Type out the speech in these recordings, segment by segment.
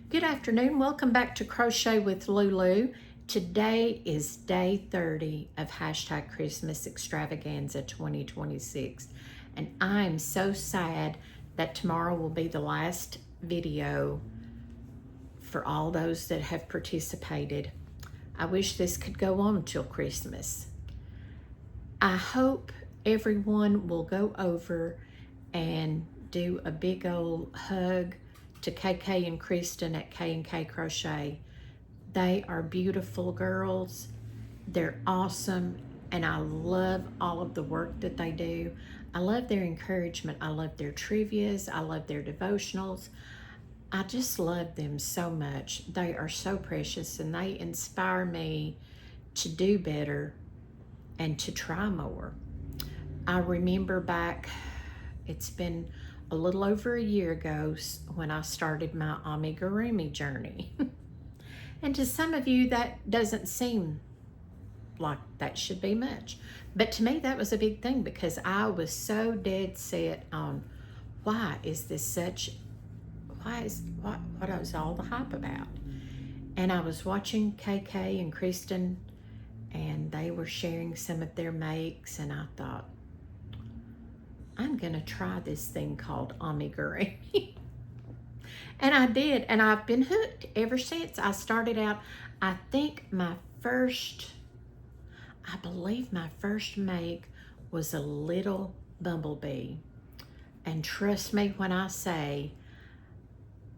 Good afternoon. Welcome back to Crochet with Lulu. Today is day 30 of hashtag Christmas Extravaganza 2026. And I'm so sad that tomorrow will be the last video for all those that have participated. I wish this could go on till Christmas. I hope everyone will go over and do a big old hug to KK and Kristen at K&K Crochet. They are beautiful girls. They're awesome, and I love all of the work that they do. I love their encouragement. I love their trivias. I love their devotionals. I just love them so much. They are so precious, and they inspire me to do better and to try more. I remember back, it's been a little over a year ago when I started my amigurumi journey. And to some of you, that doesn't seem like that should be much. But to me, that was a big thing because I was so dead set on what was all the hype about? And I was watching KK and Kristen, and they were sharing some of their makes, and I thought, I'm gonna try this thing called amigurumi. And I did, and I've been hooked ever since. I started out, I believe my first make was a little bumblebee. And trust me when I say,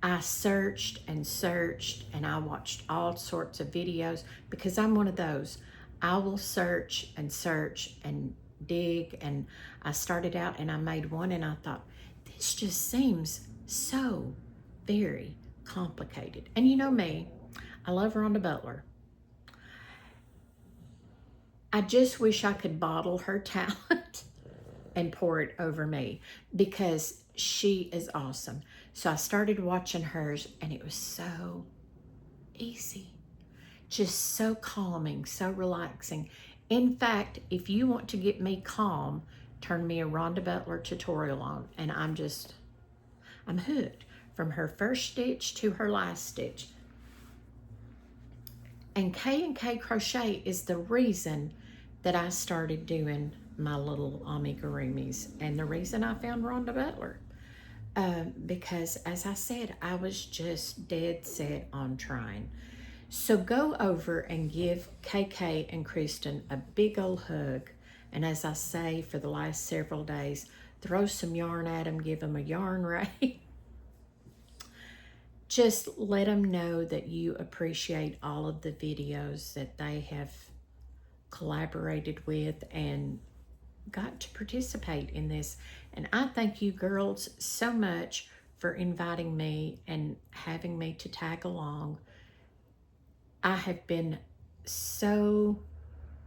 I searched and searched, and I watched all sorts of videos because I'm one of those. I will search and dig, and I started out and I made one, and I thought, this just seems so very complicated. And you know me, I love Rhonda Butler. I just wish I could bottle her talent and pour it over me because she is awesome. So I started watching hers, and it was so easy, just so calming, so relaxing. In fact, if you want to get me calm, turn me a Rhonda Butler tutorial on, and I'm hooked from her first stitch to her last stitch. And K&K Crochet is the reason that I started doing my little amigurumis, and the reason I found Rhonda Butler. Because as I said, I was just dead set on trying. So go over and give KK and Kristen a big old hug. And as I say for the last several days, throw some yarn at them, give them a yarn ray. Just let them know that you appreciate all of the videos that they have collaborated with and got to participate in this. And I thank you girls so much for inviting me and having me to tag along. I have been so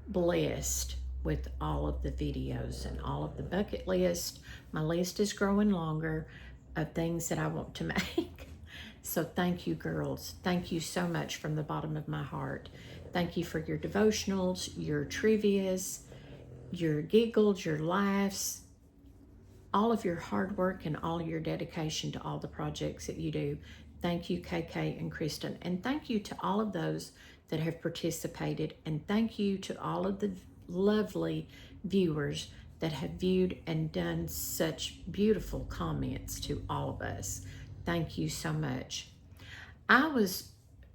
blessed with all of the videos and all of the bucket list. My list is growing longer of things that I want to make. So thank you, girls. Thank you so much from the bottom of my heart. Thank you for your devotionals, your trivias, your giggles, your laughs, all of your hard work and all your dedication to all the projects that you do. Thank you, KK and Kristen. And thank you to all of those that have participated. And thank you to all of the lovely viewers that have viewed and done such beautiful comments to all of us. Thank you so much. I was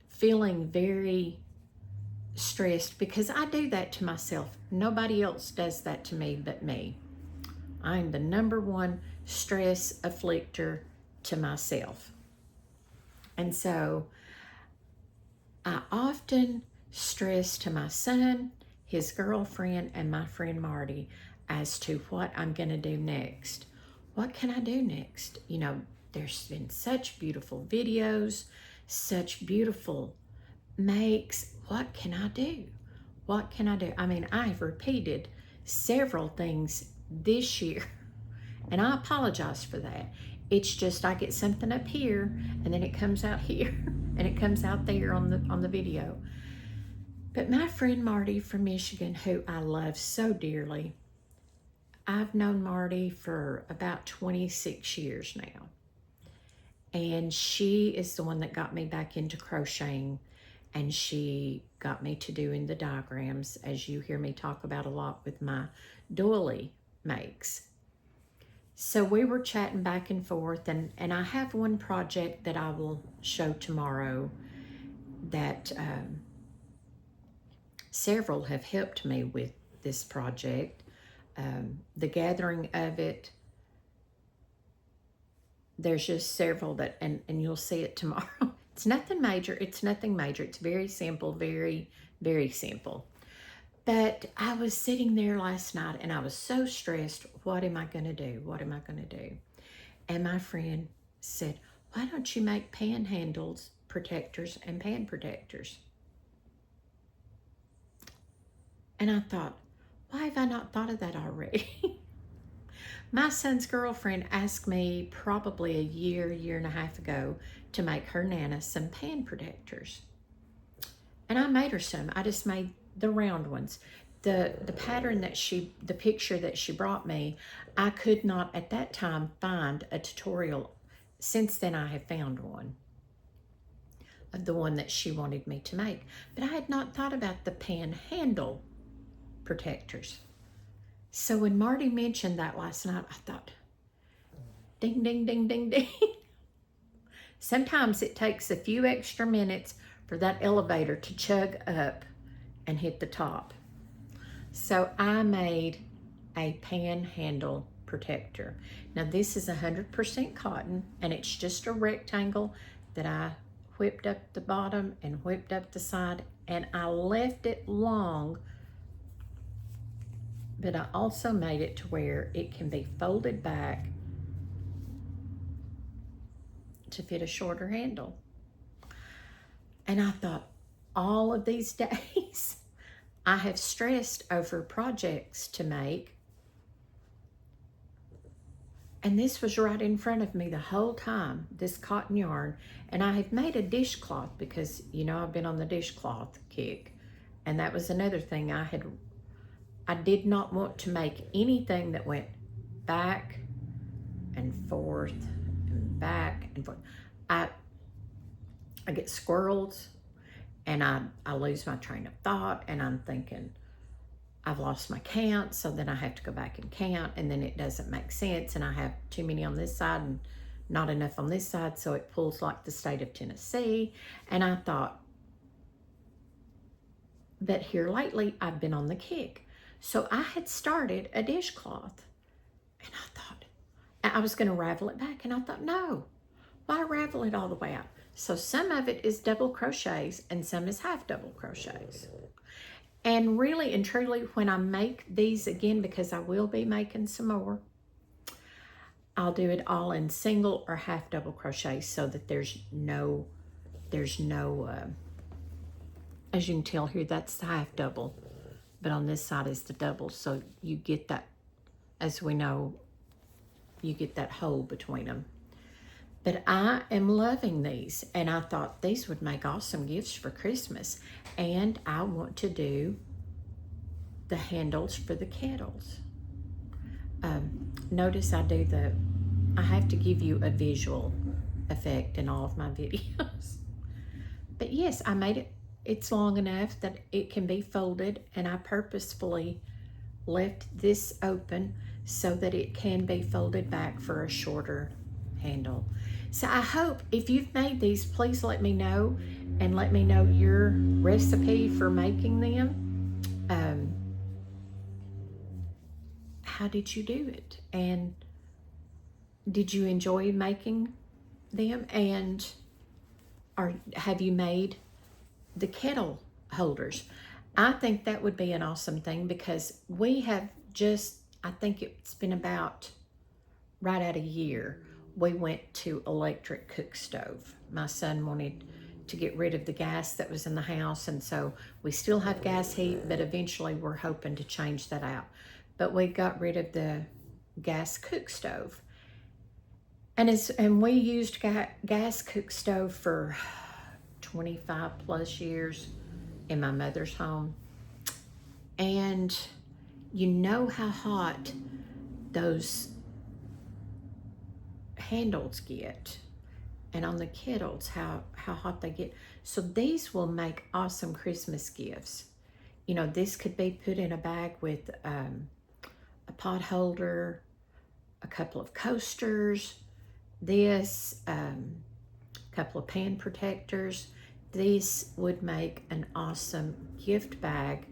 feeling very stressed because I do that to myself. Nobody else does that to me but me. I'm the #1 stress afflictor to myself. And so I often stress to my son, his girlfriend, and my friend Marty as to what I'm going to do next. What can I do next? You know, there's been such beautiful videos, such beautiful makes. What can I do? What can I do? I mean, I've repeated several things this year, and I apologize for that. It's just I get something up here, and then it comes out here, and it comes out there on the video. But my friend Marty from Michigan, who I love so dearly, I've known Marty for about 26 years now. And she is the one that got me back into crocheting, and she got me to doing the diagrams, as you hear me talk about a lot with my doily makes. So we were chatting back and forth, and I have one project that I will show tomorrow that several have helped me with this project. The gathering of it, there's just several that, and you'll see it tomorrow. It's nothing major. It's nothing major. It's very simple, very, very simple. But I was sitting there last night and I was so stressed. What am I going to do? What am I going to do? And my friend said, why don't you make pan handles, protectors, and pan protectors? And I thought, why have I not thought of that already? My son's girlfriend asked me probably a year and a half ago to make her Nana some pan protectors. And I made her some. I just made the round ones. The pattern that the picture that she brought me, I could not at that time find a tutorial. Since then I have found one of the one that she wanted me to make. But I had not thought about the pan handle protectors. So when Marty mentioned that last night, I thought, ding, ding, ding, ding, ding. Sometimes it takes a few extra minutes for that elevator to chug up and hit the top. So I made a pan handle protector. Now this is 100% cotton, and it's just a rectangle that I whipped up the bottom and whipped up the side, and I left it long, but I also made it to where it can be folded back to fit a shorter handle. And I thought, all of these days, I have stressed over projects to make, and this was right in front of me the whole time, this cotton yarn. And I have made a dishcloth because, you know, I've been on the dishcloth kick. And that was another thing I did not want to make anything that went back and forth and back and forth. I get squirrels, and I lose my train of thought, and I'm thinking, I've lost my count, so then I have to go back and count, and then it doesn't make sense, and I have too many on this side and not enough on this side, so it pulls like the state of Tennessee. And I thought, but here lately, I've been on the kick. So I had started a dishcloth, and I thought, I was going to ravel it back, and I thought, no, why ravel it all the way out? So some of it is double crochets, and some is half double crochets. And really and truly, when I make these again, because I will be making some more, I'll do it all in single or half double crochet, so that there's no, as you can tell here, that's the half double, but on this side is the double. So you get that, as we know, you get that hole between them. But I am loving these, and I thought these would make awesome gifts for Christmas. And I want to do the handles for the kettles. Notice I have to give you a visual effect in all of my videos. But yes, I made it, it's long enough that it can be folded, and I purposefully left this open so that it can be folded back for a shorter handle. So I hope if you've made these, please let me know, and let me know your recipe for making them. How did you do it? And did you enjoy making them? And have you made the kettle holders? I think that would be an awesome thing, because we have just, I think it's been about right at a year, we went to electric cook stove. My son wanted to get rid of the gas that was in the house, and so we still have gas heat, but eventually we're hoping to change that out. But we got rid of the gas cook stove. And we used gas cook stove for 25 plus years in my mother's home. And you know how hot those handles get. and on the kettles, how hot they get. So these will make awesome Christmas gifts. You know, this could be put in a bag with a pot holder, a couple of coasters, this, couple of pan protectors. This would make an awesome gift bag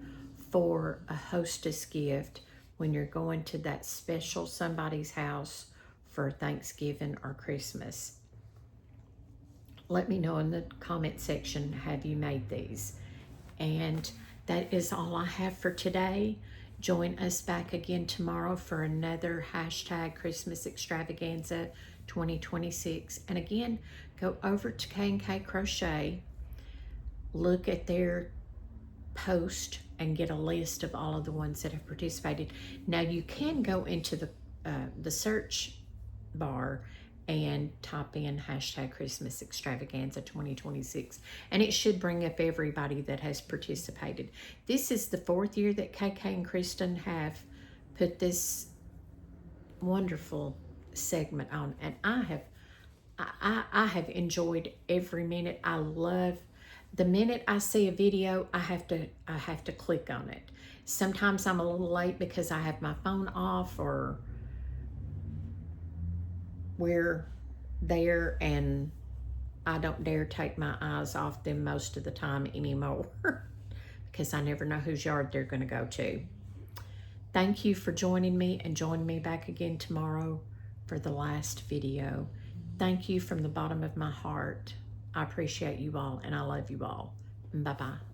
for a hostess gift when you're going to that special somebody's house for Thanksgiving or Christmas. Let me know in the comment section, have you made these? And that is all I have for today. Join us back again tomorrow for another hashtag Christmas Extravaganza 2026. And again, go over to K&K Crochet, look at their post and get a list of all of the ones that have participated. Now you can go into the search bar and type in hashtag Christmas Extravaganza 2026, and it should bring up everybody that has participated. This is the 4th year that KK and Kristen have put this wonderful segment on, and I have enjoyed every minute. I love the minute I see a video, I have to click on it. Sometimes I'm a little late because I have my phone off or we're there, and I don't dare take my eyes off them most of the time anymore because I never know whose yard they're going to go to. Thank you for joining me, and join me back again tomorrow for the last video. Thank you from the bottom of my heart. I appreciate you all, and I love you all. Bye-bye.